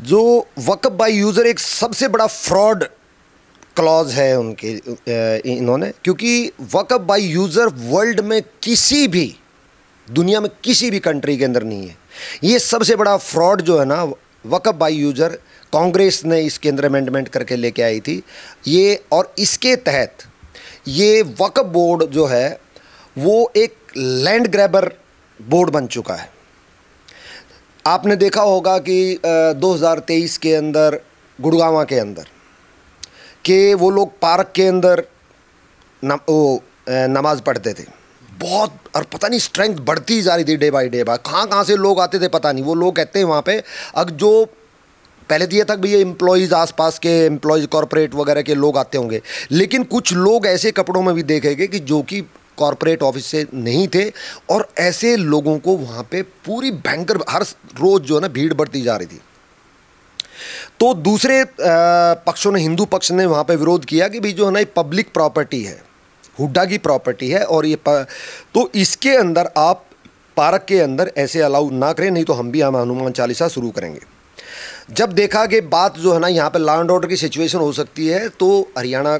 जो वक्फ by user एक सबसे बड़ा फ्रॉड क्लॉज है उनके, इन्होंने, क्योंकि वक्फ बाय यूज़र वर्ल्ड में किसी भी, दुनिया में किसी भी कंट्री के अंदर नहीं है। ये सबसे बड़ा फ्रॉड जो है ना, वक्फ बाय यूज़र, कांग्रेस ने इसके अंदर अमेंडमेंट करके लेके आई थी ये, और इसके तहत ये वक्फ बोर्ड जो है वो एक लैंड ग्रैबर बोर्ड बन चुका है। आपने देखा होगा कि 2023 के अंदर गुड़गांव के अंदर कि वो लोग पार्क के अंदर नमाज पढ़ते थे, बहुत, और पता नहीं स्ट्रेंथ बढ़ती जा रही थी डे बाय डे, कहाँ से लोग आते थे पता नहीं। वो लोग कहते हैं वहाँ पे, अब जो पहले दिया था भैया एम्प्लॉयज़, आसपास के एम्प्लॉयज़ कॉरपोरेट वगैरह के लोग आते होंगे, लेकिन कुछ लोग ऐसे कपड़ों में भी देखेंगे कि जो कि कॉरपोरेट ऑफिस से नहीं थे, और ऐसे लोगों को वहाँ पे पूरी भयंकर हर रोज़ जो है ना भीड़ बढ़ती जा रही थी। तो दूसरे पक्षों ने, हिंदू पक्ष ने वहाँ पे विरोध किया कि भाई जो है ना ये पब्लिक प्रॉपर्टी है, हुड्डा की प्रॉपर्टी है, और ये तो इसके अंदर आप पार्क के अंदर ऐसे अलाउ ना करें, नहीं तो हम भी हनुमान चालीसा शुरू करेंगे। जब देखा कि बात जो है ना यहाँ पे लॉ एंड ऑर्डर की सिचुएशन हो सकती है, तो हरियाणा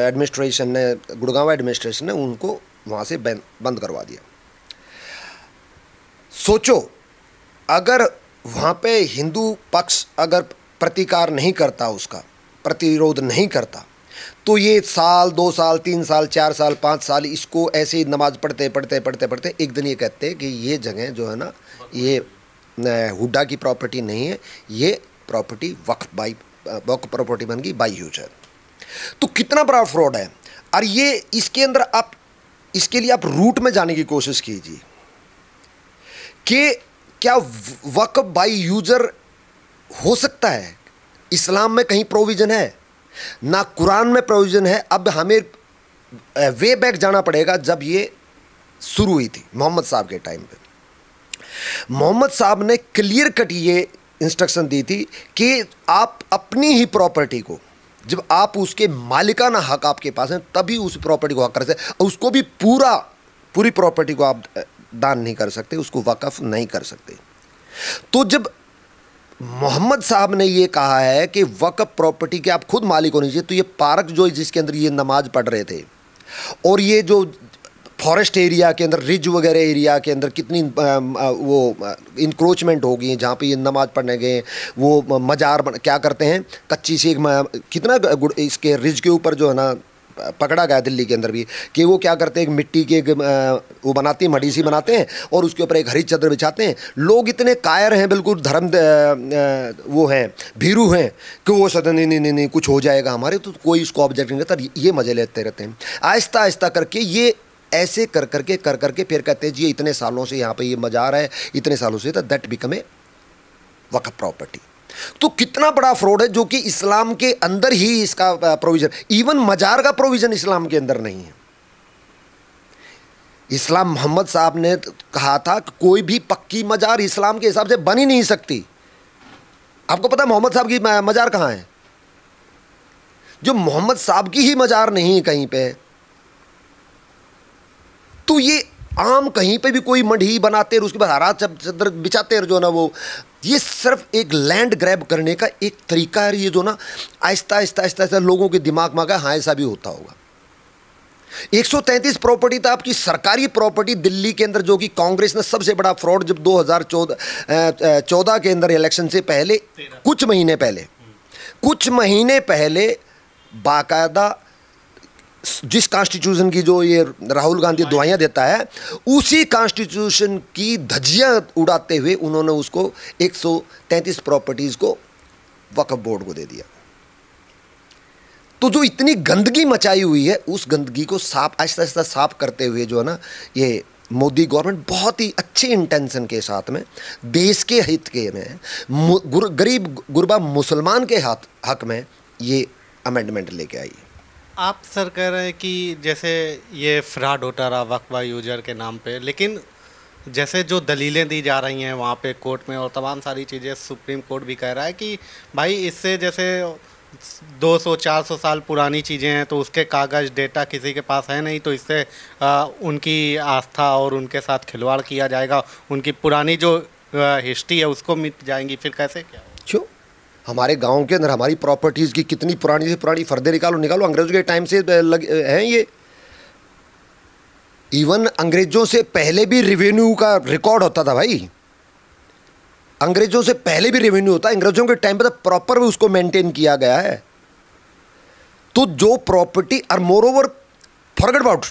एडमिनिस्ट्रेशन ने, गुड़गांव एडमिनिस्ट्रेशन ने उनको वहाँ से बंद करवा दिया। सोचो, अगर वहाँ पे हिंदू पक्ष अगर प्रतिकार नहीं करता, उसका प्रतिरोध नहीं करता, तो ये साल, 2 साल, 3 साल, 4 साल, 5 साल इसको ऐसे ही नमाज पढ़ते पढ़ते पढ़ते पढ़ते एक दिन ये कहते हैं कि ये जगह जो है ना ये हुड्डा की प्रॉपर्टी नहीं है, ये प्रॉपर्टी वक्फ प्रॉपर्टी बन गई बाय यूजर। तो कितना बड़ा फ्रॉड है। और ये इसके अंदर आप, इसके लिए आप रूट में जाने की कोशिश कीजिए कि क्या वक्फ बाय यूजर हो सकता है। इस्लाम में कहीं प्रोविज़न है ना, कुरान में प्रोविज़न है। अब हमें वे बैक जाना पड़ेगा जब ये शुरू हुई थी मोहम्मद साहब के टाइम पे। मोहम्मद साहब ने क्लियर कट ये इंस्ट्रक्शन दी थी कि आप अपनी ही प्रॉपर्टी को, जब आप उसके मालिकाना हक आपके पास है तभी उस प्रॉपर्टी को हक कर सकते, उसको भी पूरी प्रॉपर्टी को आप दान नहीं कर सकते, उसको वक़्फ़ नहीं कर सकते। तो जब मोहम्मद साहब ने ये कहा है कि वक़्फ़ प्रॉपर्टी के आप खुद मालिक होने चाहिए, तो ये पार्क जो जिसके अंदर ये नमाज पढ़ रहे थे, और ये जो फॉरेस्ट एरिया के अंदर, रिज वगैरह एरिया के अंदर कितनी वो इंक्रोचमेंट हो गई है, जहाँ पे ये नमाज पढ़ने गए, वो मजार क्या करते हैं, कच्ची सी कितना इसके रिज के ऊपर जो है ना पकड़ा गया दिल्ली के अंदर भी, कि वो क्या करते हैं, एक मिट्टी के वो बनाती है, मड़ी सी बनाते हैं, और उसके ऊपर एक हरी चादर बिछाते हैं। लोग इतने कायर हैं, बिल्कुल धर्म वो हैं, भीरू हैं कि वो सदन नहीं कुछ हो जाएगा हमारे, तो कोई इसको ऑब्जेक्ट नहीं करता, ये मजे लेते रहते हैं। आहिस्ता आहिस्ता करके ये ऐसे कर करके फिर कहते हैं जी इतने सालों से यहाँ पे ये मजार है, इतने सालों से, तो that become a Waqf property. तो कितना बड़ा फ्रॉड है, जो कि इस्लाम के अंदर ही इसका प्रोविजन, इवन मजार का प्रोविजन इस्लाम के अंदर नहीं है। इस्लाम, मोहम्मद साहब ने कहा था कि कोई भी पक्की मजार इस्लाम के हिसाब से बन ही नहीं सकती। आपको पता है मोहम्मद साहब की मजार कहाँ है? जो मोहम्मद साहब की ही मजार नहीं कहीं पे, तो ये आम कहीं पे भी कोई मढ़ी बनाते हैं, उसके बाद हरा चादर बिछाते हैं जो ना, वो ये सिर्फ एक लैंड ग्रैब करने का एक तरीका है। ये जो ना आहिस्ता आहिस्ता लोगों के दिमाग में आ गया, हाँ ऐसा भी होता होगा। 133 प्रॉपर्टी था आपकी सरकारी प्रॉपर्टी दिल्ली के अंदर, जो कि कांग्रेस ने सबसे बड़ा फ्रॉड, जब 2014 के अंदर इलेक्शन से पहले कुछ महीने पहले बाकायदा जिस कॉन्स्टिट्यूशन की जो ये राहुल गांधी दुआएं देता है, उसी कॉन्स्टिट्यूशन की धज्जियां उड़ाते हुए उन्होंने उसको 133 प्रॉपर्टीज़ को वक्फ बोर्ड को दे दिया। तो जो इतनी गंदगी मचाई हुई है, उस गंदगी को आहिस्ता आहिस्ता साफ करते हुए जो है ना, ये मोदी गवर्नमेंट बहुत ही अच्छे इंटेंशन के साथ में, देश के हित के में, गरीब गुरबा मुसलमान के हक में ये अमेंडमेंट लेके आई। आप सर कह रहे हैं कि जैसे ये फ्रॉड होता रहा वक्फ बाय यूजर के नाम पे, लेकिन जैसे जो दलीलें दी जा रही हैं वहाँ पे कोर्ट में और तमाम सारी चीज़ें, सुप्रीम कोर्ट भी कह रहा है कि भाई इससे जैसे 200-400 साल पुरानी चीज़ें हैं, तो उसके कागज़ डेटा किसी के पास है नहीं, तो इससे उनकी आस्था और उनके साथ खिलवाड़ किया जाएगा, उनकी पुरानी जो हिस्ट्री है उसको मिट जाएंगी, फिर कैसे क्या? क्यों? हमारे गांव के अंदर हमारी प्रॉपर्टीज़ की कितनी पुरानी से पुरानी फर्दे निकालो निकालो, अंग्रेज़ों के टाइम से हैं ये। इवन अंग्रेज़ों से पहले भी रेवेन्यू का रिकॉर्ड होता था भाई, अंग्रेज़ों से पहले भी रेवेन्यू होता है, अंग्रेज़ों के टाइम पे तो प्रॉपर उसको मेंटेन किया गया है। तो जो प्रॉपर्टी, और मोर ओवर फॉरगेट अबाउट,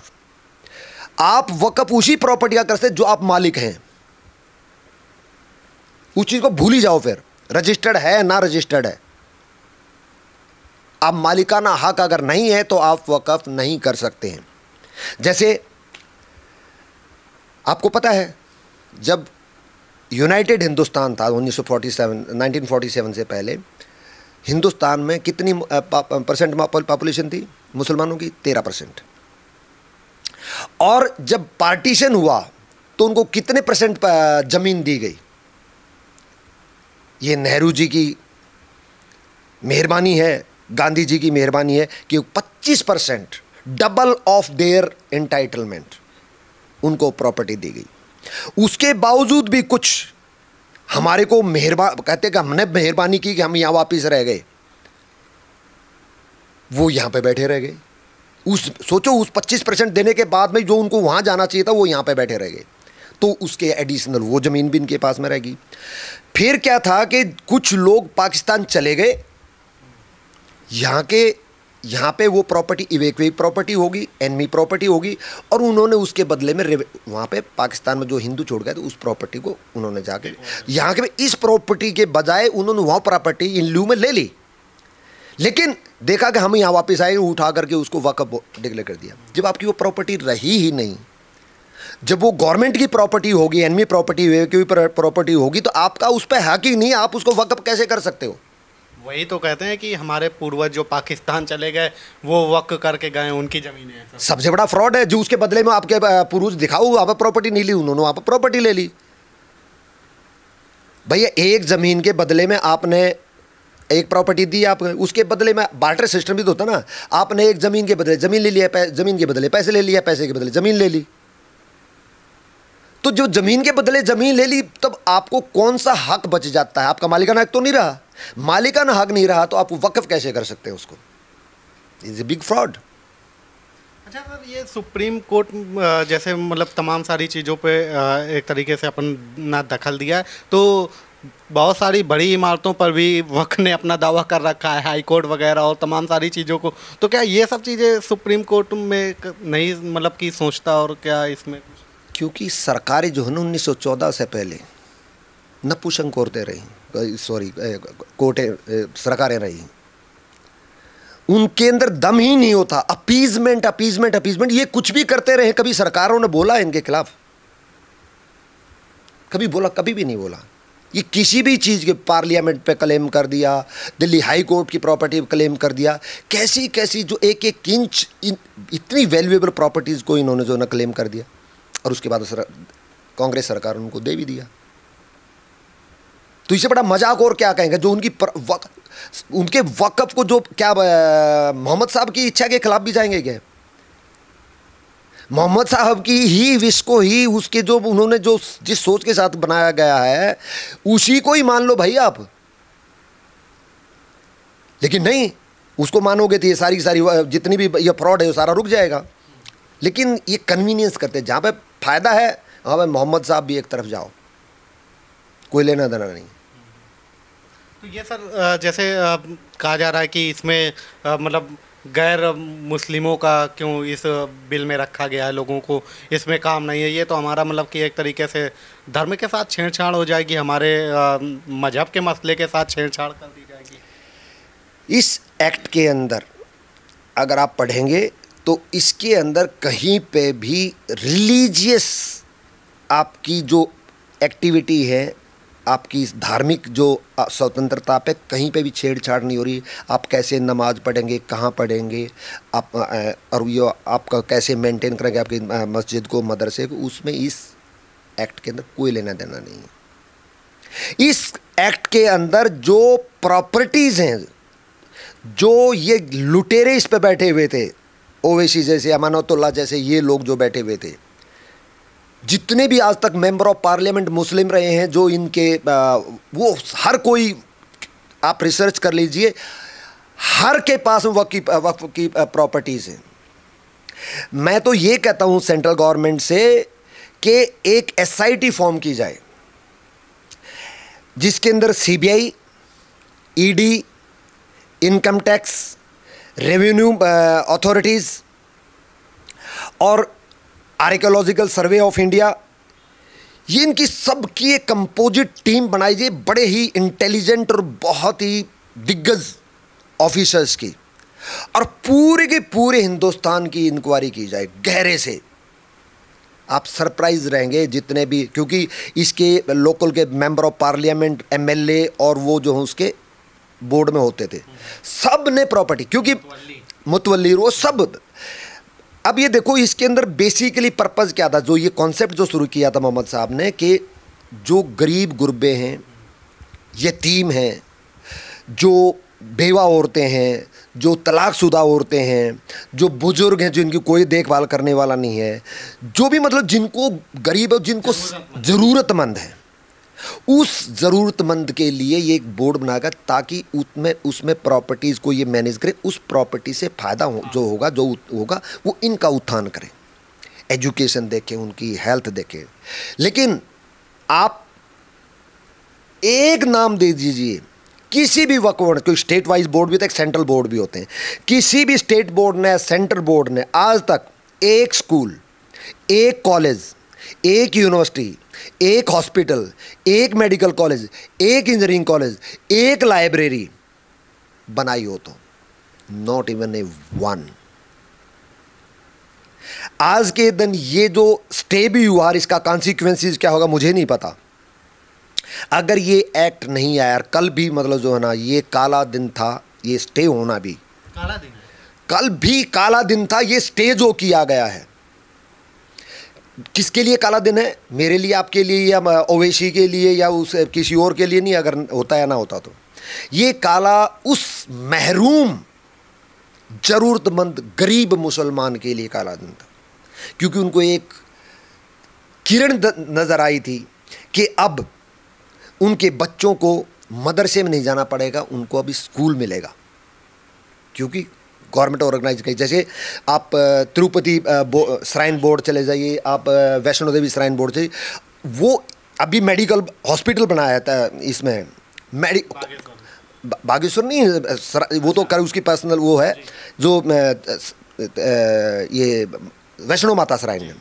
आप वक़्फ़ उसी प्रॉपर्टी का कर सकते जो आप मालिक हैं, उस चीज़ को भूल ही जाओ। फिर रजिस्टर्ड है ना रजिस्टर्ड है, आप मालिकाना हक अगर नहीं है तो आप वक़्फ़ नहीं कर सकते हैं। जैसे आपको पता है जब यूनाइटेड हिंदुस्तान था 1947 से पहले, हिंदुस्तान में कितनी परसेंट पॉपुलेशन थी मुसलमानों की? 13%। और जब पार्टीशन हुआ तो उनको कितने परसेंट ज़मीन दी गई? ये नेहरू जी की मेहरबानी है, गांधी जी की मेहरबानी है कि 25%, डबल ऑफ देयर एंटाइटलमेंट, उनको प्रॉपर्टी दी गई। उसके बावजूद भी कुछ हमारे को कहते कि हमने मेहरबानी की कि हम यहाँ वापिस रह गए, वो यहाँ पे बैठे रह गए। सोचो उस 25% देने के बाद में जो उनको वहाँ जाना चाहिए था वो यहाँ पे बैठे रह गए, तो उसके एडिशनल वो ज़मीन भी इनके पास में रहेगी। फिर क्या था कि कुछ लोग पाकिस्तान चले गए, यहाँ पे वो प्रॉपर्टी इवैक्यूएट प्रॉपर्टी होगी, एनमी प्रॉपर्टी होगी, और उन्होंने उसके बदले में वहाँ पे पाकिस्तान में जो हिंदू छोड़ गए तो उस प्रॉपर्टी को उन्होंने जाके यहाँ के इस प्रॉपर्टी के बजाय उन्होंने वहाँ प्रॉपर्टी इन लिeu में ले ली। लेकिन देखा कि हम यहाँ वापस आए, उठा करके उसको वक़्फ़ डिक्लेयर कर दिया। जब आपकी वो प्रॉपर्टी रही ही नहीं, जब वो गवर्नमेंट की प्रॉपर्टी होगी, एनमी प्रॉपर्टी होगी, तो आपका उस पर हक ही नहीं, आप उसको वक़्फ़ कैसे कर सकते हो? वही तो कहते हैं कि हमारे पूर्वज जो पाकिस्तान चले गए वो वक़्फ़ करके गए, उनकी ज़मीनें हैं। सबसे बड़ा फ्रॉड है जो उसके बदले में आपके पूर्वज दिखाओ वहाँ पर प्रॉपर्टी नहीं ली, उन्होंने वहाँ पर प्रॉपर्टी ले ली। भैया एक ज़मीन के बदले में आपने एक प्रॉपर्टी दी, आप उसके बदले में बार्टर सिस्टम भी तो होता ना, आपने एक ज़मीन के बदले ज़मीन ले लिया, ज़मीन के बदले पैसे ले लिया, पैसे के बदले ज़मीन ले ली। तो जो ज़मीन के बदले ज़मीन ले ली, तब आपको कौन सा हक बच जाता है? आपका मालिकाना हक तो नहीं रहा। मालिकाना हक नहीं रहा तो आप वक़्फ़ कैसे कर सकते हैं उसको? Is a big fraud. अच्छा सर, ये सुप्रीम कोर्ट जैसे मतलब तमाम सारी चीज़ों पे एक तरीके से अपन ना दखल दिया है, तो बहुत सारी बड़ी इमारतों पर भी वक़्फ़ ने अपना दावा कर रखा है, हाई कोर्ट वगैरह और तमाम सारी चीज़ों को, तो क्या ये सब चीज़ें सुप्रीम कोर्ट में नहीं मतलब कि सोचता? और क्या इसमें क्योंकि सरकारें जो है ना 1914 से पहले नपुंसक औरतें रही, सॉरी कोर्टें सरकारें रही, उनके अंदर दम ही नहीं होता। अपीजमेंट अपीजमेंट अपीजमेंट, ये कुछ भी करते रहे। कभी सरकारों ने बोला इनके खिलाफ? कभी बोला? कभी भी नहीं बोला। ये किसी भी चीज़ के पार्लियामेंट पे क्लेम कर दिया, दिल्ली हाई कोर्ट की प्रॉपर्टी पे क्लेम कर दिया, कैसी कैसी जो एक एक इंच इतनी वैल्यूएबल प्रॉपर्टीज़ को इन्होंने जो ना क्लेम कर दिया, और उसके बाद कांग्रेस सरकार उनको दे भी दिया। तो इससे बड़ा मजाक और क्या कहेंगे? जो उनके वक़्फ़ को जो क्या मोहम्मद साहब की इच्छा के खिलाफ भी जाएंगे क्या? मोहम्मद साहब की ही विश को ही, उसके जो उन्होंने जो जिस सोच के साथ बनाया गया है उसी को ही मान लो भाई आप। लेकिन नहीं, उसको मानोगे तो ये सारी जितनी भी ये फ्रॉड है वो सारा रुक जाएगा। लेकिन ये कन्वीनियंस करते हैं, जहाँ पे फ़ायदा है वहाँ पे मोहम्मद साहब भी एक तरफ जाओ, कोई लेना देना नहीं। तो ये सर जैसे कहा जा रहा है कि इसमें मतलब गैर मुस्लिमों का क्यों इस बिल में रखा गया है, लोगों को इसमें काम नहीं है, ये तो हमारा मतलब कि एक तरीके से धर्म के साथ छेड़छाड़ हो जाएगी, हमारे मजहब के मसले के साथ छेड़छाड़ कर दी जाएगी। इस एक्ट के अंदर अगर आप पढ़ेंगे तो इसके अंदर कहीं पे भी रिलीजियस आपकी जो एक्टिविटी है, आपकी धार्मिक जो स्वतंत्रता पे कहीं पे भी छेड़छाड़ नहीं हो रही। आप कैसे नमाज पढ़ेंगे, कहाँ पढ़ेंगे आप, और ये आपका कैसे मेंटेन करेंगे आपकी मस्जिद को, मदरसे को, उसमें इस एक्ट के अंदर कोई लेना देना नहीं है। इस एक्ट के अंदर जो प्रॉपर्टीज़ हैं, जो ये लुटेरे इस पे बैठे हुए थे, ओवैसी जैसे, अमानतुल्लाह जैसे ये लोग जो बैठे हुए थे, जितने भी आज तक मेंबर ऑफ पार्लियामेंट मुस्लिम रहे हैं, जो इनके वो हर कोई आप रिसर्च कर लीजिए, हर के पास वक्फ की प्रॉपर्टीज़ हैं। मैं तो ये कहता हूँ सेंट्रल गवर्नमेंट से कि एक एसआईटी फॉर्म की जाए जिसके अंदर CBI, ED, income tax, revenue authorities और आर्कियोलॉजिकल सर्वे ऑफ इंडिया, ये इनकी सबकी एक कंपोजिट टीम बनाई जाए, बड़े ही इंटेलिजेंट और बहुत ही दिग्गज ऑफिसर्स की, और पूरे के पूरे हिंदुस्तान की इंक्वायरी की जाए गहरे से। आप सरप्राइज रहेंगे जितने भी, क्योंकि इसके लोकल के मेंबर ऑफ पार्लियामेंट, एमएलए और वो जो हैं उसके बोर्ड में होते थे, सब ने प्रॉपर्टी, क्योंकि मुतवल्ली वो सब। अब ये देखो इसके अंदर बेसिकली पर्पस क्या था, जो ये कॉन्सेप्ट जो शुरू किया था मोहम्मद साहब ने, कि जो गरीब गुरबे हैं, यतीम हैं, जो बेवा औरतें हैं, जो तलाकशुदा औरतें हैं, जो बुजुर्ग हैं जिनकी कोई देखभाल करने वाला नहीं है, जो भी मतलब जिनको गरीब है, जिनको ज़रूरतमंद है, उस ज़रूरतमंद के लिए ये एक बोर्ड बनाएगा ताकि उसमें प्रॉपर्टीज़ को ये मैनेज करे, उस प्रॉपर्टी से फ़ायदा जो होगा वो इनका उत्थान करे, एजुकेशन देखें, उनकी हेल्थ देखें। लेकिन आप एक नाम दे दीजिए किसी भी वक्फ बोर्ड, कोई स्टेट वाइज बोर्ड भी होता है, एक सेंट्रल बोर्ड भी होते हैं, किसी भी स्टेट बोर्ड ने, सेंट्रल बोर्ड ने आज तक एक स्कूल, एक कॉलेज, एक यूनिवर्सिटी, एक हॉस्पिटल, एक मेडिकल कॉलेज, एक इंजीनियरिंग कॉलेज, एक लाइब्रेरी बनाई हो तो नॉट इवन ए वन। आज के दिन ये जो स्टे भी हुआ, इसका कॉन्सिक्वेंसेस क्या होगा मुझे नहीं पता। अगर ये एक्ट नहीं आया, कल भी मतलब जो है ना, ये काला दिन था, ये स्टे होना भी काला दिन है। कल भी काला दिन था, ये स्टे जो किया गया है। किसके लिए काला दिन है? मेरे लिए, आपके लिए, या ओवैसी के लिए, या उस किसी और के लिए नहीं। अगर होता या ना होता तो ये काला उस महरूम जरूरतमंद गरीब मुसलमान के लिए काला दिन था, क्योंकि उनको एक किरण नजर आई थी कि अब उनके बच्चों को मदरसे में नहीं जाना पड़ेगा, उनको अभी स्कूल मिलेगा, क्योंकि गवर्नमेंट ऑर्गेनाइज करी। जैसे आप तिरुपति श्राइन बोर्ड चले जाइए, आप वैष्णो देवी श्राइन बोर्ड से, वो अभी मेडिकल हॉस्पिटल बनाया था इसमें, बागेश्वर नहीं, वो तो कर उसकी पर्सनल वो है, जो ये वैष्णो माता श्राइन ने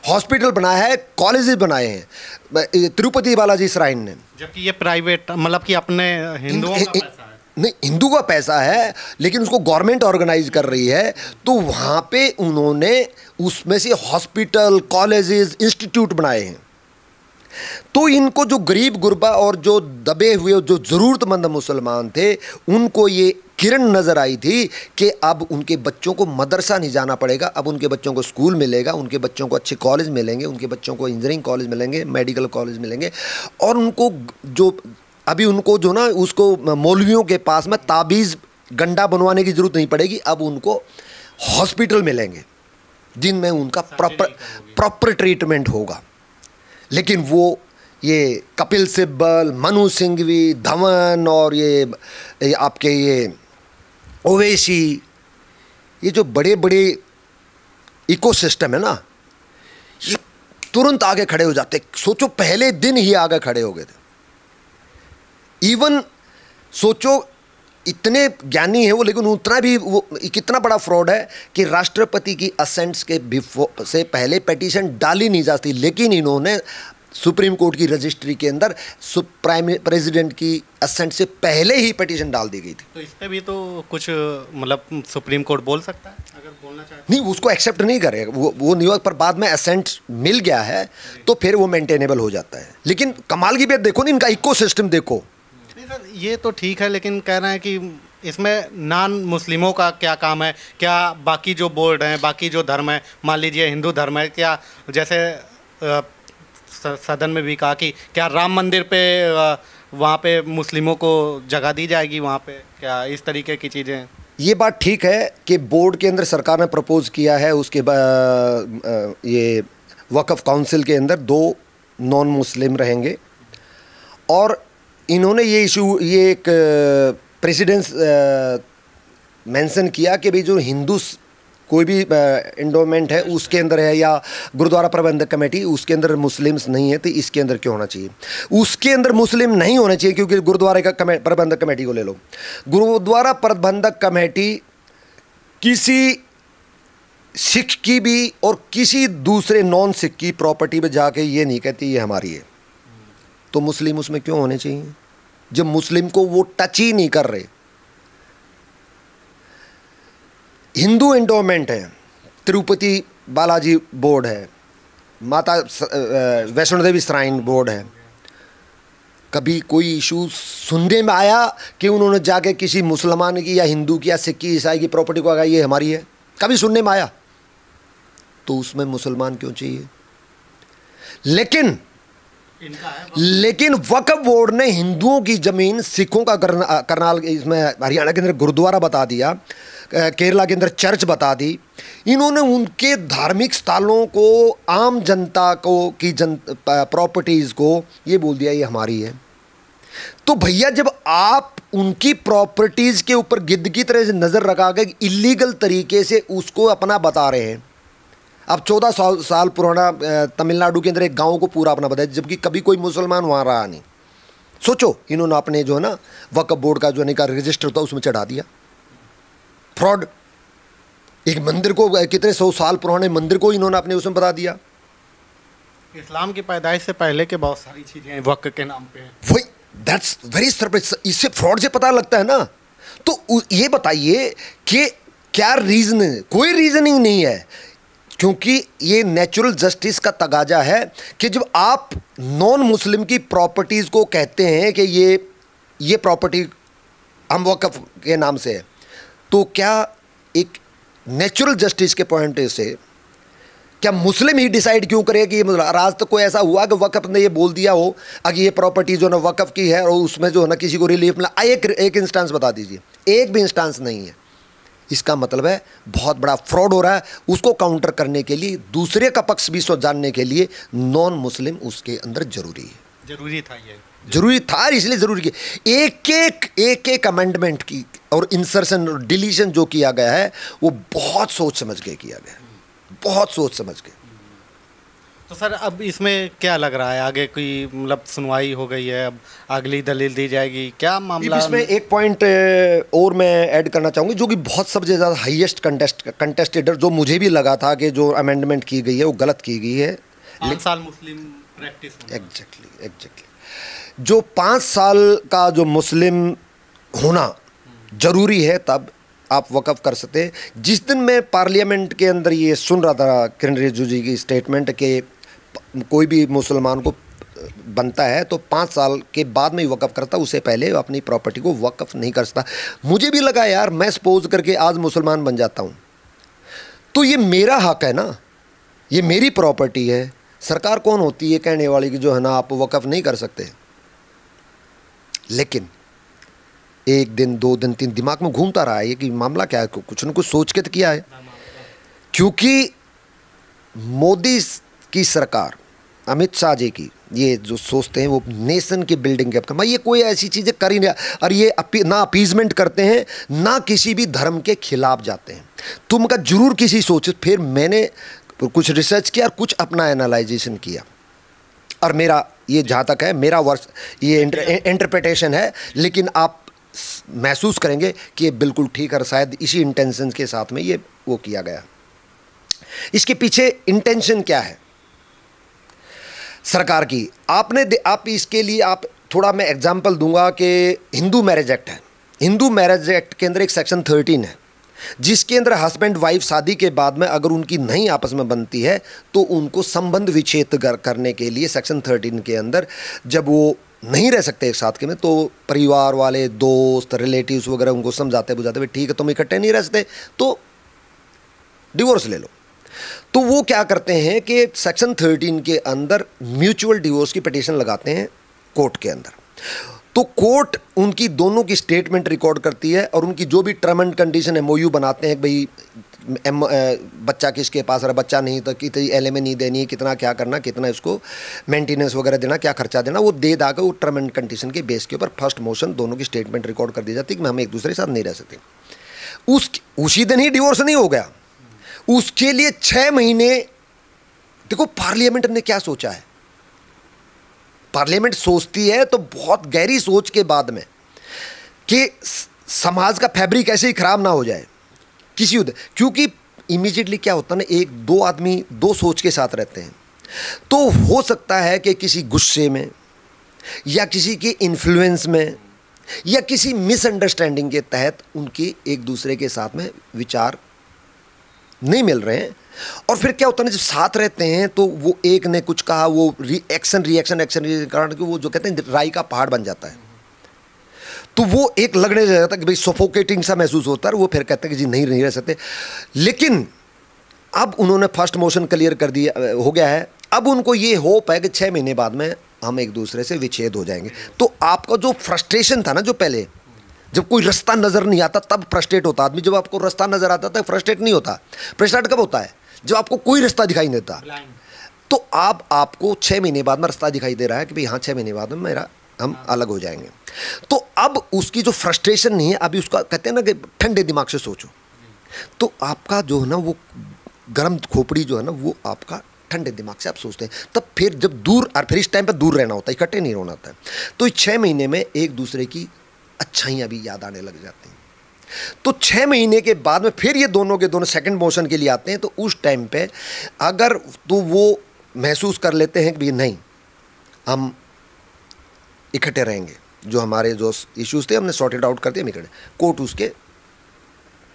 हॉस्पिटल बनाया है, कॉलेजेस बनाए हैं तिरुपति बालाजी श्राइन ने, जबकि ये प्राइवेट, मतलब कि अपने हिंदुओं का पैसा है। नहीं, हिंदू का पैसा है, लेकिन उसको गवर्नमेंट ऑर्गेनाइज कर रही है। तो वहाँ पे उन्होंने उसमें से हॉस्पिटल, कॉलेजेस, इंस्टीट्यूट बनाए हैं। तो इनको जो गरीब गुरबा और जो दबे हुए, जो ज़रूरतमंद मुसलमान थे, उनको ये किरण नज़र आई थी कि अब उनके बच्चों को मदरसा नहीं जाना पड़ेगा, अब उनके बच्चों को स्कूल मिलेगा, उनके बच्चों को अच्छे कॉलेज मिलेंगे, उनके बच्चों को इंजीनियरिंग कॉलेज मिलेंगे, मेडिकल कॉलेज मिलेंगे, और उनको जो अभी उनको जो ना उसको मौलवियों के पास में ताबीज़ गंडा बनवाने की ज़रूरत नहीं पड़ेगी, अब उनको हॉस्पिटल मिलेंगे जिनमें उनका प्रॉपर ट्रीटमेंट होगा। लेकिन वो ये कपिल सिब्बल, मनु सिंघवी, धवन और ये आपके ये ओवैसी, ये जो बड़े बड़े इकोसिस्टम है ना, ये तुरंत आगे खड़े हो जाते। सोचो पहले दिन ही आगे खड़े हो गए थे। इवन सोचो इतने ज्ञानी है वो, लेकिन उतना भी वो कितना बड़ा फ्रॉड है कि राष्ट्रपति की असेंट्स के से पहले पिटीशन डाली नहीं जाती, लेकिन इन्होंने सुप्रीम कोर्ट की रजिस्ट्री के अंदर प्रेसिडेंट की असेंट से पहले ही पिटीशन डाल दी गई थी। तो इस पे भी तो कुछ मतलब सुप्रीम कोर्ट बोल सकता है अगर बोलना चाहे। नहीं, उसको एक्सेप्ट नहीं करेगा वो न्यूयॉर्क पर, बाद में असेंट मिल गया है तो फिर वो मेंटेनेबल हो जाता है। लेकिन कमाल की बात देखो ना, इनका इकोसिस्टम देखो। नहीं सर, ये तो ठीक है, लेकिन कह रहे हैं कि इसमें नॉन मुस्लिमों का क्या काम है? क्या बाकी जो बोर्ड हैं, बाकी जो धर्म है, मान लीजिए हिंदू धर्म है, क्या जैसे सदन में भी कहा कि क्या राम मंदिर पे वहाँ पे मुस्लिमों को जगह दी जाएगी वहाँ पे, क्या इस तरीके की चीज़ें? ये बात ठीक है कि बोर्ड के अंदर सरकार ने प्रपोज किया है, उसके बाद ये वक्फ काउंसिल के अंदर 2 नॉन मुस्लिम रहेंगे, और इन्होंने ये इशू, ये एक प्रेसिडेंस मेंशन किया कि भाई जो हिंदू कोई भी इंडोमेंट है उसके अंदर है, या गुरुद्वारा प्रबंधक कमेटी उसके अंदर मुस्लिम्स नहीं है, तो इसके अंदर क्यों होना चाहिए? उसके अंदर मुस्लिम नहीं होना चाहिए, क्योंकि गुरुद्वारे का प्रबंधक कमेटी को ले लो, गुरुद्वारा प्रबंधक कमेटी किसी सिख की भी और किसी दूसरे नॉन सिख की प्रॉपर्टी पे जाके ये नहीं कहती ये हमारी है, तो मुस्लिम उसमें क्यों होने चाहिए जब मुस्लिम को वो टच ही नहीं कर रहे? हिंदू एंडोमेंट है, तिरुपति बालाजी बोर्ड है, माता वैष्णो देवी श्राइन बोर्ड है, कभी कोई इशू सुनने में आया कि उन्होंने जाके किसी मुसलमान की या हिंदू की या सिख की ईसाई की प्रॉपर्टी को कहा ये हमारी है? कभी सुनने में आया? तो उसमें मुसलमान क्यों चाहिए? लेकिन वक्फ बोर्ड ने हिंदुओं की जमीन सिखों का करनाल, इसमें हरियाणा के अंदर गुरुद्वारा बता दिया, केरला के अंदर चर्च बता दी, इन्होंने उनके धार्मिक स्थलों को, आम जनता को की प्रॉपर्टीज़ को ये बोल दिया ये हमारी है। तो भैया जब आप उनकी प्रॉपर्टीज़ के ऊपर गिद्ध की तरह से नज़र रखा के इलीगल तरीके से उसको अपना बता रहे हैं, अब 14 साल पुराना तमिलनाडु के अंदर एक गांव को पूरा अपना बताया, जबकि कभी कोई मुसलमान वहाँ रहा नहीं। सोचो, इन्होंने अपने जो है ना वक्फ बोर्ड का जो का रजिस्टर था उसमें चढ़ा दिया। फ्रॉड। एक मंदिर को, कितने 100 साल पुराने मंदिर को इन्होंने अपने उसमें बता दिया। इस्लाम की पैदाइश से पहले के बहुत सारी चीज़ें वक्फ के नाम पे वही, दैट्स वेरी सरप्राइज। इससे फ्रॉड से पता लगता है ना। तो ये बताइए कि क्या रीज़न? कोई रीजनिंग नहीं है, क्योंकि ये नेचुरल जस्टिस का तगाजा है कि जब आप नॉन मुस्लिम की प्रॉपर्टीज़ को कहते हैं कि ये प्रॉपर्टी हम वक्फ के नाम से है, तो क्या एक नेचुरल जस्टिस के पॉइंट से क्या मुस्लिम ही डिसाइड क्यों करे कि ये? आज तक कोई ऐसा हुआ कि वक्फ ने ये बोल दिया हो अगर ये प्रॉपर्टी जो ना वक्फ की है और उसमें जो है ना किसी को रिलीफ मिला? एक इंस्टेंस बता दीजिए, एक भी इंस्टेंस नहीं है। इसका मतलब है बहुत बड़ा फ्रॉड हो रहा है। उसको काउंटर करने के लिए, दूसरे का पक्ष भी जानने के लिए नॉन मुस्लिम उसके अंदर जरूरी है। जरूरी था, इसलिए जरूरी की एक अमेंडमेंट की और इंसर्शन और डिलीशन जो किया गया है वो बहुत सोच समझ के किया गया है, बहुत सोच समझ के। तो सर अब इसमें क्या लग रहा है, आगे कोई मतलब सुनवाई हो गई है, अब अगली दलील दी जाएगी, क्या मामला? इसमें एक पॉइंट और मैं ऐड करना चाहूँगी जो कि बहुत सबसे ज़्यादा हाईएस्ट कंटेस्टेड, जो मुझे भी लगा था कि जो अमेंडमेंट की गई है वो गलत की गई है। 5 साल मुस्लिम प्रैक्टिस। एग्जैक्टली जो 5 साल का जो मुस्लिम होना जरूरी है, तब आप वक़फ़ कर सकते हैं। जिस दिन मैं पार्लियामेंट के अंदर ये सुन रहा था किरण रिजिजू जी की स्टेटमेंट कि कोई भी मुसलमान को बनता है तो 5 साल के बाद में ही वक़फ़ करता, उससे पहले अपनी प्रॉपर्टी को वक़फ़ नहीं कर सकता। मुझे भी लगा यार, मैं सपोज करके आज मुसलमान बन जाता हूँ तो ये मेरा हक है ना, ये मेरी प्रॉपर्टी है। सरकार कौन होती है कहने वाली कि जो है ना आप वक़फ़ नहीं कर सकते? लेकिन 1 दिन 2 दिन 3 दिमाग में घूमता रहा है कि मामला क्या है, कुछ न कुछ सोच के तो किया है। क्योंकि मोदी की सरकार, अमित शाह जी की, ये जो सोचते हैं वो नेशन की बिल्डिंग के भाई, ये कोई ऐसी चीज़ें कर ही नहीं, और ये ना अपीजमेंट करते हैं ना किसी भी धर्म के खिलाफ जाते हैं। तुम का जरूर किसी सोच, फिर मैंने कुछ रिसर्च किया और कुछ अपना एनालाइजेशन किया, और मेरा ये जहाँ तक है मेरा वर्ष ये इंटरप्रिटेशन है, लेकिन आप महसूस करेंगे कि ये बिल्कुल ठीक है, शायद इसी इंटेंशन के साथ में ये वो किया गया। इसके पीछे इंटेंशन क्या है सरकार की? आप इसके लिए आप थोड़ा मैं एग्जांपल दूंगा कि हिंदू मैरिज एक्ट है। हिंदू मैरिज एक्ट के अंदर एक सेक्शन 13 है जिसके अंदर हस्बैंड वाइफ शादी के बाद में अगर उनकी नहीं आपस में बनती है तो उनको संबंध विच्छेद करने के लिए सेक्शन 13 के अंदर, जब वो नहीं रह सकते एक साथ के में, तो परिवार वाले, दोस्त, रिलेटिव्स वगैरह उनको समझाते बुझाते हुए ठीक है तुम इकट्ठे नहीं रह सकते तो डिवोर्स ले लो। तो वो क्या करते हैं कि सेक्शन 13 के अंदर म्यूचुअल डिवोर्स की पिटीशन लगाते हैं कोर्ट के अंदर। तो कोर्ट उनकी दोनों की स्टेटमेंट रिकॉर्ड करती है और उनकी जो भी टर्म एंड कंडीशन एमओयू बनाते हैं कि भाई बच्चा किसके पास रहा, बच्चा नहीं तो कितनी एलएमए नहीं देनी है, कितना क्या करना, कितना इसको मेंटेनेंस वगैरह देना, क्या खर्चा देना, वो दे दाकर वो टर्म एंड कंडीशन के बेस के ऊपर फर्स्ट मोशन दोनों की स्टेटमेंट रिकॉर्ड कर दी जाती है कि हम एक दूसरे के साथ नहीं रह सकते। उसी दिन ही डिवोर्स नहीं हो गया, उसके लिए 6 महीने। देखो पार्लियामेंट ने क्या सोचा है, पार्लियामेंट सोचती है तो बहुत गहरी सोच के बाद में कि समाज का फैब्रिक ऐसे ही खराब ना हो जाए किसी क्योंकि इमीडिएटली क्या होता है ना, एक दो आदमी दो सोच के साथ रहते हैं, तो हो सकता है कि किसी गुस्से में या किसी के इन्फ्लुएंस में या किसी मिसअंडरस्टैंडिंग के तहत उनके एक दूसरे के साथ में विचार नहीं मिल रहे हैं, और फिर क्या होता है ना, जब साथ रहते हैं तो वो एक ने कुछ कहा, वो रिएक्शन कारण कि वो जो कहते हैं राई का पहाड़ बन जाता है, तो वो एक लगने जाता है कि भाई सफोकेटिंग सा महसूस होता है, वो फिर कहते हैं कि जी नहीं रह सकते। लेकिन अब उन्होंने फर्स्ट मोशन क्लियर कर दिया, हो गया है, अब उनको ये होप है कि 6 महीने बाद में हम एक दूसरे से विच्छेद हो जाएंगे। तो आपका जो फ्रस्ट्रेशन था ना, जो पहले जब कोई रास्ता नज़र नहीं आता तब फ्रस्ट्रेट होता आदमी, जब आपको रास्ता नज़र आता तब फ्रस्ट्रेट नहीं होता। फ्रस्ट्रेट कब होता है? जब आपको कोई रास्ता दिखाई नहीं देता। तो आपको 6 महीने बाद में रास्ता दिखाई दे रहा है कि भाई हाँ 6 महीने बाद में हम अलग हो जाएंगे। तो अब उसकी जो फ्रस्ट्रेशन नहीं है, अभी उसका कहते हैं ना कि ठंडे दिमाग से सोचो, तो आपका जो है ना वो गर्म खोपड़ी जो है ना वो आपका ठंडे दिमाग से आप सोचते हैं। तब फिर जब दूर, और फिर इस टाइम पर दूर रहना होता है, इकट्ठे नहीं रहना होता है, तो 6 महीने में एक दूसरे की अच्छाइयाँ भी याद आने लग जाती हैं। तो 6 महीने के बाद में फिर ये दोनों के दोनों सेकंड मोशन के लिए आते हैं। तो उस टाइम पे अगर तो वो महसूस कर लेते हैं कि नहीं हम इकट्ठे रहेंगे, जो हमारे जो इश्यूज़ थे हमने सॉर्टेड आउट कर दिए, हम इकट्ठे, कोर्ट उसके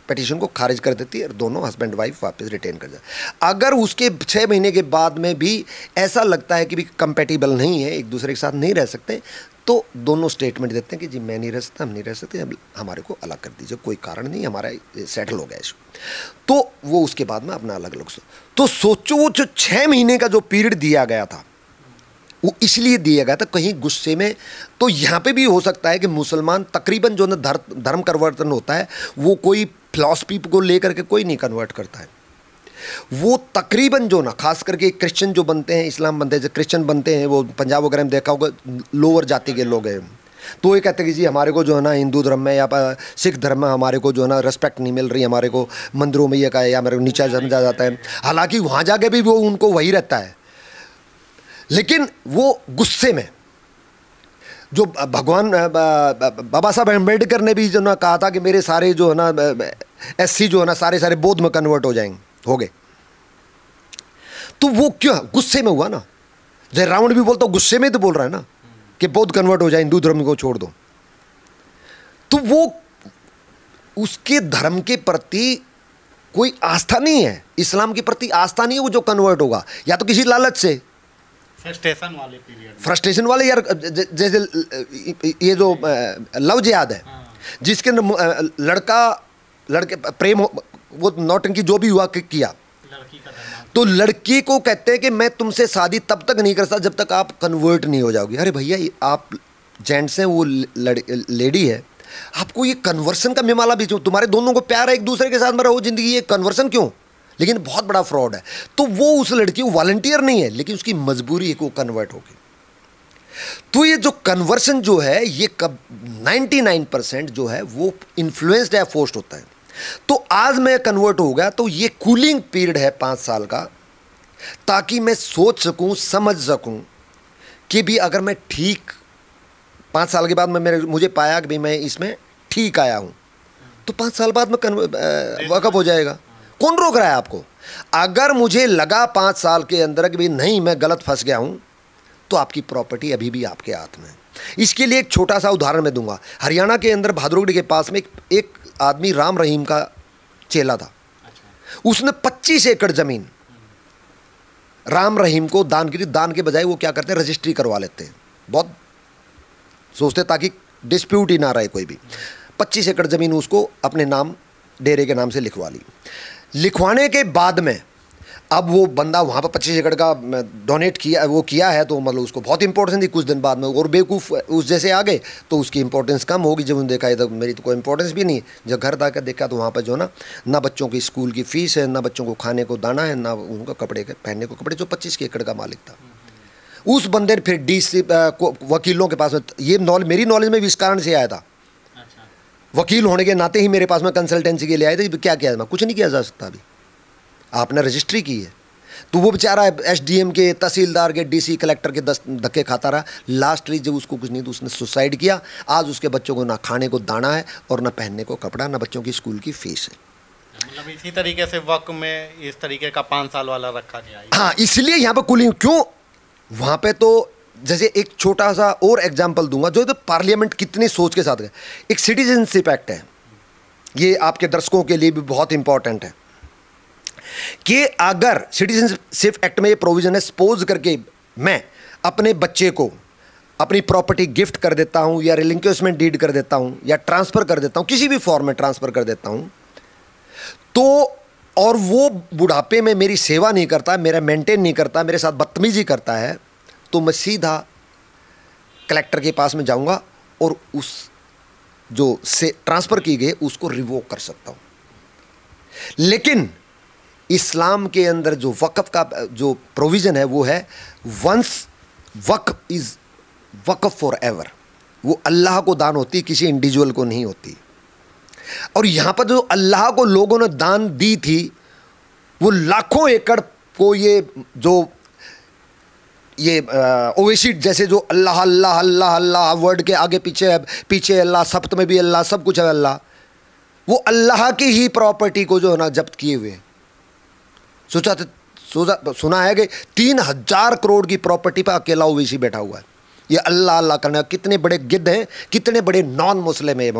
पिटीशन को खारिज कर देती है और दोनों हस्बैंड वाइफ वापस रिटेन कर जाए। अगर उसके 6 महीने के बाद में भी ऐसा लगता है कि भी कंपेटिबल नहीं है, एक दूसरे के साथ नहीं रह सकते, तो दोनों स्टेटमेंट देते हैं कि जी मैं नहीं रह सकता, हम नहीं रह सकते, हमारे को अलग कर दीजिए, कोई कारण नहीं, हमारा सेटल हो गया इशू। तो वो उसके बाद में अपना अलग अलग तो सोचो, वो जो 6 महीने का जो पीरियड दिया गया था वो इसलिए दिया गया था कहीं गुस्से में। तो यहाँ पे भी हो सकता है कि मुसलमान तकरीबन जो ना धर्म परिवर्तन होता है वो कोई फिलॉसफी को लेकर के कोई नहीं कन्वर्ट करता है, वो तकरीबन जो ना खास करके क्रिश्चियन जो बनते हैं, इस्लाम बनते हैं, जो क्रिश्चियन बनते हैं, वो पंजाब वगैरह में देखा होगा लोअर जाति के लोग हैं, तो ये कहते हैं कि जी हमारे को जो है ना हिंदू धर्म में या सिख धर्म में हमारे को जो है ना रिस्पेक्ट नहीं मिल रही, हमारे को मंदिरों में ये कहा या मेरे को नीचा समझा जाता है। हालांकि वहाँ जाके भी वो उनको वही रहता है, लेकिन वो गुस्से में जो भगवान बाबा साहब अम्बेडकर ने भी जो ना कहा था कि मेरे सारे जो है ना एससी जो है ना सारे बौद्ध में कन्वर्ट हो गए, तो वो क्यों गुस्से में हुआ ना। जय रावण भी बोलता गुस्से में तो बोल रहा है ना कि बौद्ध कन्वर्ट हो जाए, हिंदू धर्म को छोड़ दो। तो वो उसके धर्म के प्रति कोई आस्था नहीं है, इस्लाम के प्रति आस्था नहीं है, वो जो कन्वर्ट होगा या तो किसी लालच से, फ्रस्ट्रेशन वाले यार, जैसे ये जो लव जिहाद है जिसके अंदर लड़के प्रेम वो नौटंकी जो भी हुआ किया, तो लड़की को कहते हैं कि मैं तुमसे शादी तब तक नहीं कर सकता जब तक आप कन्वर्ट नहीं हो जाओगे। अरे भैया आप जेंट्स हैं, वो लेडी है, आपको ये कन्वर्सन का मिमाला भी, जो तुम्हारे दोनों को प्यार है एक दूसरे के साथ में रहो जिंदगी, ये कन्वर्सन क्यों? लेकिन बहुत बड़ा फ्रॉड है। तो वो उस लड़की को वॉलंटियर नहीं है, लेकिन उसकी मजबूरी है कि वो कन्वर्ट होगी। तो ये जो कन्वर्सन जो है ये 99% जो है वो इन्फ्लुएंस्ड है, फोर्स्ड होता है। तो आज मैं कन्वर्ट हो गया, तो ये कूलिंग पीरियड है 5 साल का, ताकि मैं सोच सकूं, समझ सकूं कि भी अगर मैं ठीक 5 साल के बाद में मुझे पाया कि भाई मैं इसमें ठीक आया हूं, तो 5 साल बाद में वर्कअप हो जाएगा। कौन रोक रहा है आपको? अगर मुझे लगा 5 साल के अंदर कि भाई नहीं मैं गलत फंस गया हूं, तो आपकी प्रॉपर्टी अभी भी आपके हाथ में है। इसके लिए एक छोटा सा उदाहरण मैं दूंगा। हरियाणा के अंदर भादरोगढ़ी के पास में एक आदमी राम रहीम का चेला था। उसने 25 एकड़ जमीन राम रहीम को दान की। दान के बजाय वो क्या करते हैं, रजिस्ट्री करवा लेते हैं, बहुत सोचते ताकि डिस्प्यूट ही ना रहे कोई भी। 25 एकड़ जमीन उसको अपने नाम डेरे के नाम से लिखवा ली। लिखवाने के बाद में अब वो बंदा वहाँ पर 25 एकड़ का डोनेट किया, वो किया है, तो मतलब उसको बहुत इंपॉर्टेंस थी। कुछ दिन बाद में और बेवकूफ़ उस जैसे आ गए तो उसकी इंपॉर्टेंस कम होगी। जब उन्होंने देखा तो मेरी तो कोई इंपॉर्टेंस भी नहीं। जब घर जाकर देखा तो वहाँ पर जो ना बच्चों की स्कूल की फ़ीस है, ना बच्चों को खाने को दाना है, ना उनका कपड़े पहनने को कपड़े, जो 25 एकड़ का मालिक था। उस बंदे ने फिर DC वकीलों के पास में, ये मेरी नॉलेज में भी इस कारण से आया था। वकील होने के नाते ही मेरे पास में कंसल्टेंसी के लिए आए थे। क्या किया मैं, कुछ नहीं किया जा सकता अभी, आपने रजिस्ट्री की है। तो वो बेचारा SDM के, तहसीलदार के, DC कलेक्टर के धक्के खाता रहा। लास्टली जब उसको कुछ नहीं तो उसने सुसाइड किया। आज उसके बच्चों को ना खाने को दाना है और ना पहनने को कपड़ा, ना बच्चों की स्कूल की फीस है। मतलब इसी तरीके से वक्त में इस तरीके का 5 साल वाला रखा गया है। हाँ, इसलिए यहाँ पर कूलिंग क्यों, वहाँ पे तो जैसे एक छोटा सा और एग्जाम्पल दूंगा, जो तो पार्लियामेंट कितनी सोच के साथ गए। एक सिटीजनशिप एक्ट है, ये आपके दर्शकों के लिए भी बहुत इंपॉर्टेंट है कि अगर सिटीजनशिप एक्ट में ये प्रोविजन है, सपोज करके मैं अपने बच्चे को अपनी प्रॉपर्टी गिफ्ट कर देता हूं, या रिलिंक्विशमेंट डीड कर देता हूं, या ट्रांसफ़र कर देता हूं, किसी भी फॉर्म में ट्रांसफ़र कर देता हूं, तो और वो बुढ़ापे में मेरी सेवा नहीं करता, मेरा मेंटेन नहीं करता, मेरे साथ बदतमीजी करता है, तो मैं सीधा कलेक्टर के पास में जाऊंगा और उस जो से ट्रांसफ़र की गई उसको रिवोक कर सकता हूं। लेकिन इस्लाम के अंदर जो वक़्फ़ का जो प्रोविज़न है वो है, वंस वक़्फ़ इज़ वक़्फ़ फॉर एवर। वो अल्लाह को दान होती, किसी इंडिविजुअल को नहीं होती। और यहाँ पर जो अल्लाह को लोगों ने दान दी थी, वो लाखों एकड़ को ये ओवैसी जैसे जो अल्लाह अल्लाह अल्लाह अल्लाह वर्ड के आगे पीछे अल्लाह, सप्त में भी अल्लाह, सब कुछ है अल्लाह, वो अल्लाह की ही प्रॉपर्टी को जो है ना जब्त किए हुए। सुना है कि 3000 करोड़ की प्रॉपर्टी पर अकेला ओवैसी बैठा हुआ है। ये अल्लाह अल्लाह करना, कितने बड़े गिद्ध हैं, कितने बड़े नॉन मुस्लिम है